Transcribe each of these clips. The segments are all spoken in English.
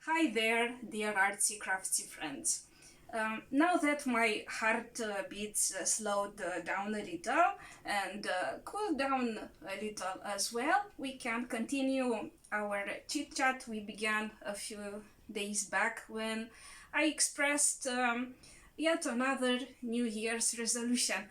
Hi there, dear artsy-craftsy friends. Now that my heart beats slowed down a little and cooled down a little as well, we can continue our chit-chat we began a few days back when I expressed yet another New Year's resolution.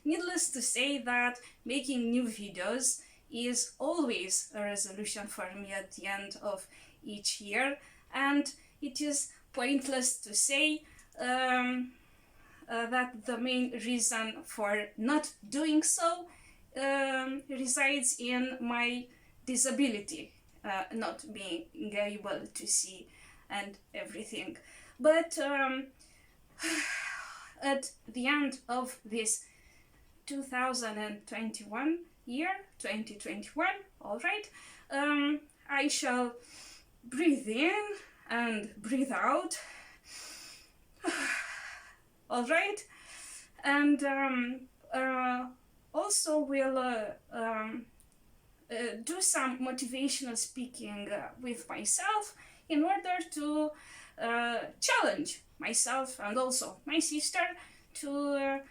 Needless to say that making new videos is always a resolution for me at the end of each year, and it is pointless to say that the main reason for not doing so resides in my disability, not being able to see and everything. But at the end of this 2021 year, 2021, all right, I shall breathe in and breathe out. All right, and also we'll do some motivational speaking with myself in order to challenge myself and also my sister to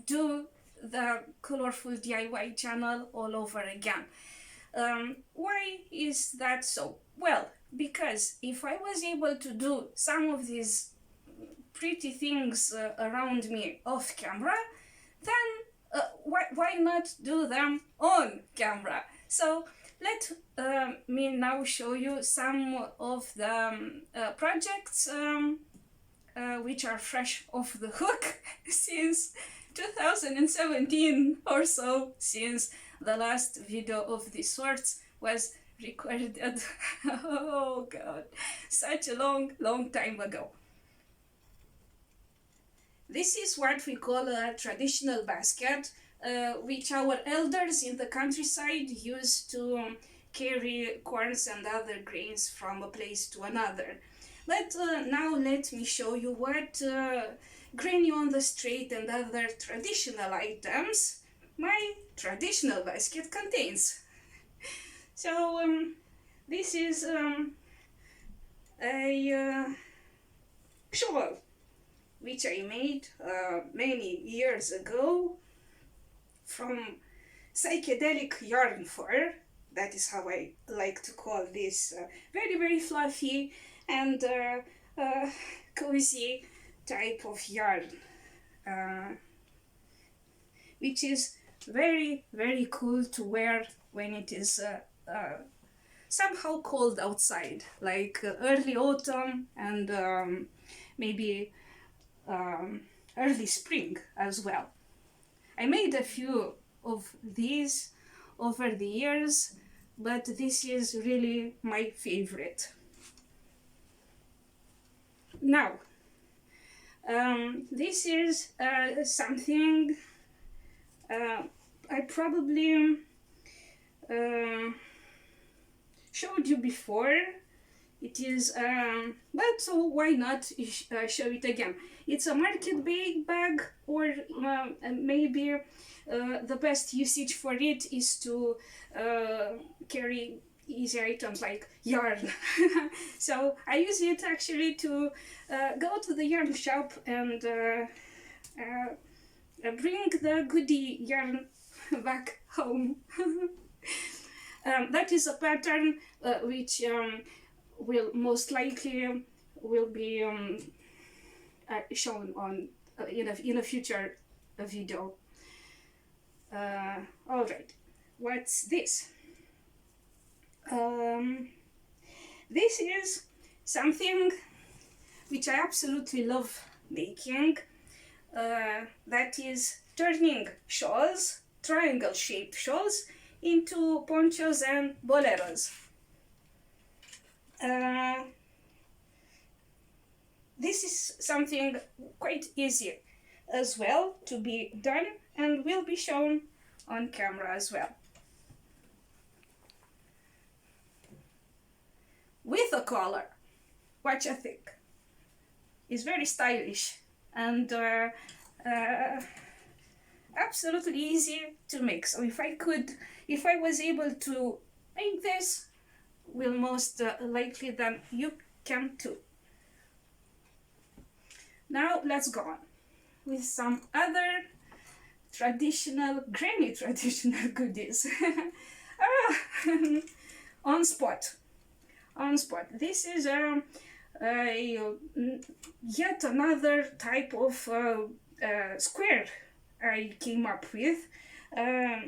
do the colorful DIY channel all over again. Why is that so? Well, because if I was able to do some of these pretty things around me off camera, then why not do them on camera? So let me now show you some of the projects which are fresh off the hook since 2017 or so, since the last video of this sort was recorded oh god, such a long time ago. This is what we call a traditional basket, which our elders in the countryside used to carry corns and other grains from a place to another. But now let me show you what granny on the street and other traditional items my traditional basket contains. So this is a shawl which I made many years ago from psychedelic yarn fur. That is how I like to call this very fluffy and cozy type of yarn, which is very cool to wear when it is somehow cold outside, like early autumn and maybe early spring as well. I made a few of these over the years, but this is really my favorite. Now, this is something I probably showed you before. It is, but so why not show it again? It's a market bag, or maybe the best usage for it is to carry easy items like yarn. So I use it actually to go to the yarn shop and bring the goodie yarn back home. That is a pattern which will most likely will be shown on in a future video. All right, what's this? This is something which I absolutely love making. That is turning shawls, triangle-shaped shawls, into ponchos and boleros. This is something quite easy as well to be done and will be shown on camera as well. With a collar, what you think? It's very stylish and absolutely easy to make. So if I was able to make this, will most likely then you can too. Now let's go on with some other traditional, granny traditional goodies. On spot. This is yet another type of square I came up with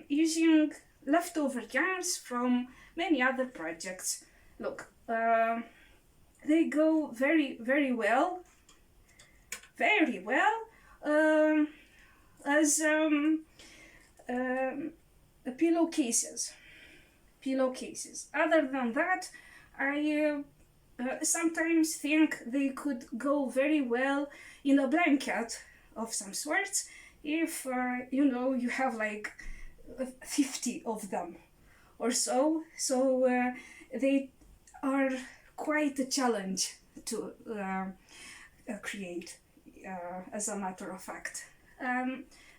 using leftover yarns from many other projects. Look, they go very well as pillowcases. Other than that, I sometimes think they could go very well in a blanket of some sorts if you know, you have like 50 of them or so. So they are quite a challenge to create, as a matter of fact.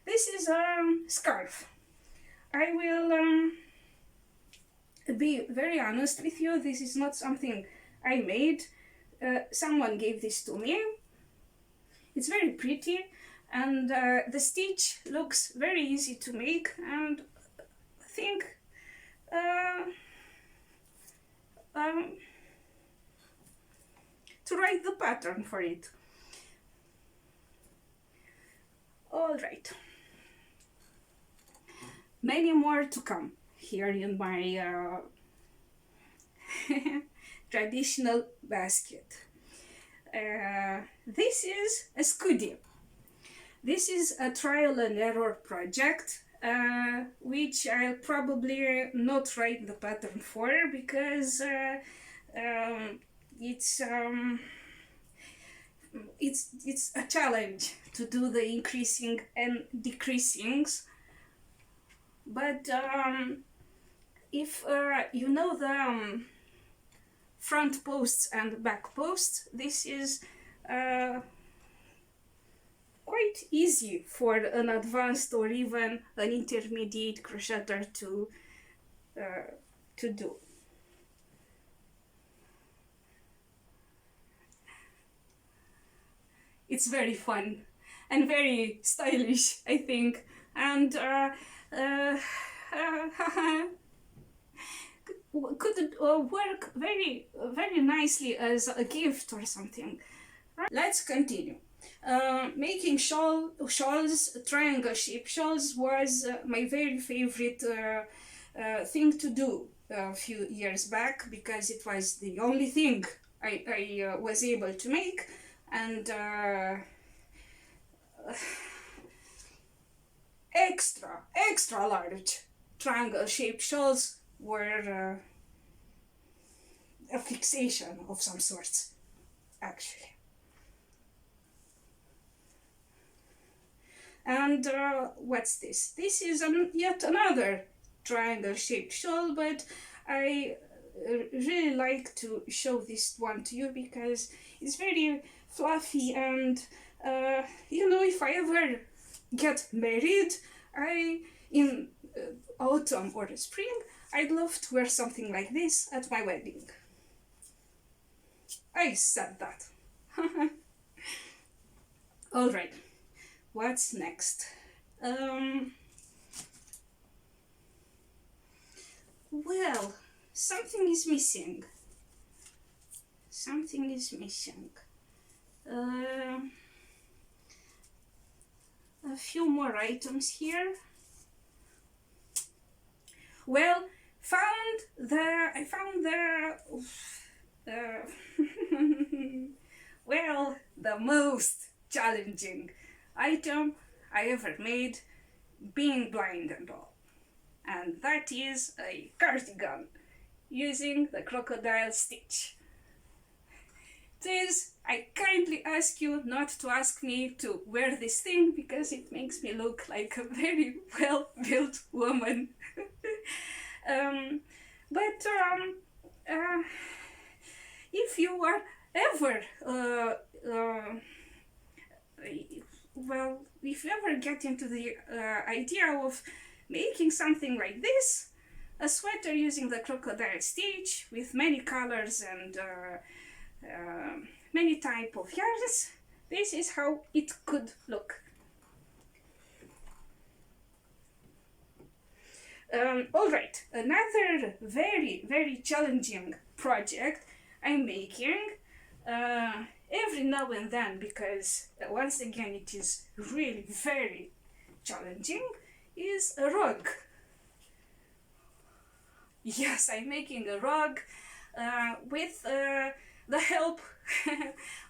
This is a scarf. I will be very honest with you, this is not something I made. Someone gave this to me. It's very pretty, and the stitch looks very easy to make, and I think to write the pattern for it. All right, many more to come here in my traditional basket. This is a Scoodie. This is a trial and error project, which I'll probably not write the pattern for because it's a challenge to do the increasing and decreasings. But if you know the front posts and back posts, this is quite easy for an advanced or even an intermediate crocheter to do. It's very fun and very stylish, I think, and could work very nicely as a gift or something. Let's continue. Making shawls, triangle shaped shawls, was my very favorite thing to do a few years back, because it was the only thing I was able to make, and extra large triangle shaped shawls were a fixation of some sorts, actually. And what's this? This is yet another triangle shaped shawl, but I really like to show this one to you because it's very fluffy, and you know, if I ever get married, in autumn or spring, I'd love to wear something like this at my wedding. I said that. All right, what's next? Well, something is missing. A few more items here. Well, I found well, the most challenging item I ever made, being blind and all, and that is a cardigan using the crocodile stitch. Please, I kindly ask you not to ask me to wear this thing because it makes me look like a very well-built woman. But if you are ever if you ever get into the idea of making something like this, a sweater using the crocodile stitch with many colors and many type of yarns. This is how it could look. Alright, another very challenging project I'm making every now and then, because once again it is really very challenging, is a rug. Yes, I'm making a rug with the help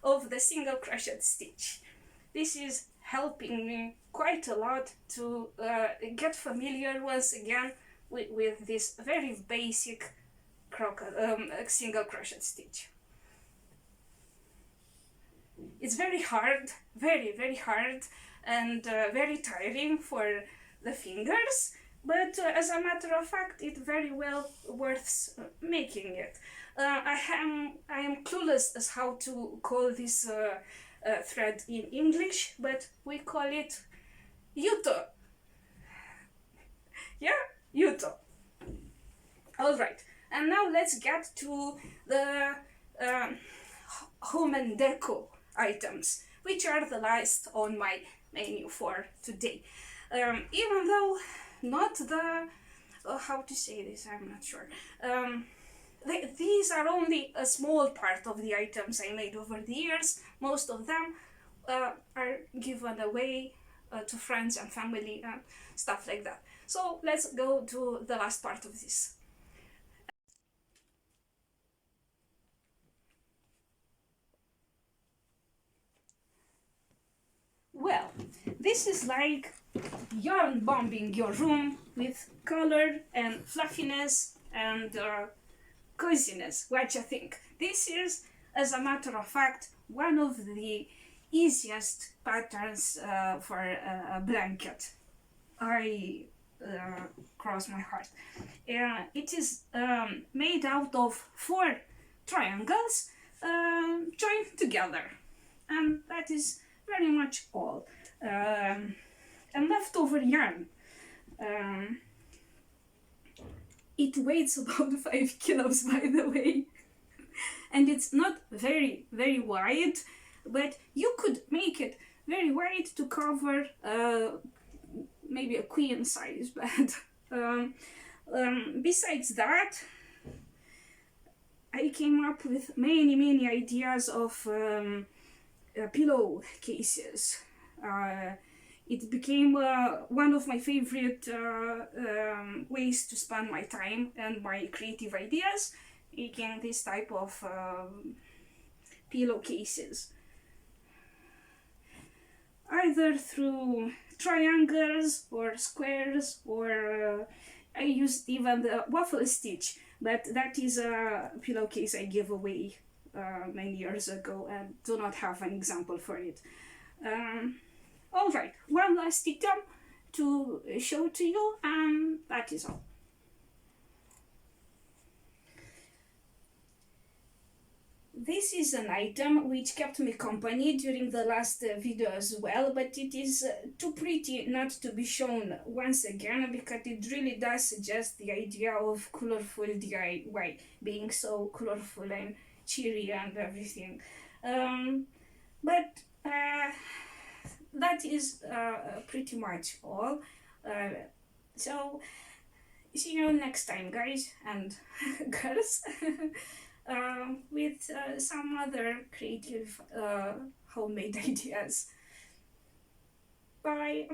of the single crochet stitch. This is helping me quite a lot to get familiar once again with this very basic single crochet stitch. It's very hard, very hard, and very tiring for the fingers, but as a matter of fact, it's very well worth making it. I am clueless as how to call this thread in English, but we call it yuto. Yeah, yuto. Alright, and now let's get to the home and deco items, which are the last on my menu for today. Even though not the, how to say this, I'm not sure. These are only a small part of the items I made over the years. Most of them are given away to friends and family and stuff like that. So let's go to the last part of this. Well, this is like yarn bombing your room with color and fluffiness and coziness. What you think? This is, as a matter of fact, one of the easiest patterns for a blanket. I cross my heart. It is made out of 4 triangles joined together, and that is very much all. And leftover yarn. It weighs about 5 kilos, by the way, and it's not very wide, but you could make it very wide to cover maybe a queen size bed. Besides that, I came up with many ideas of pillow cases. It became one of my favorite ways to spend my time and my creative ideas, making this type of pillowcases. Either through triangles or squares, or I used even the waffle stitch, but that is a pillowcase I gave away many years ago and do not have an example for it. Alright, one last item to show to you, and that is all. This is an item which kept me company during the last video as well, but it is too pretty not to be shown once again, because it really does suggest the idea of colorful DIY, being so colorful and cheery and everything. But that is pretty much all. So see you next time, guys and girls, with some other creative homemade ideas. Bye.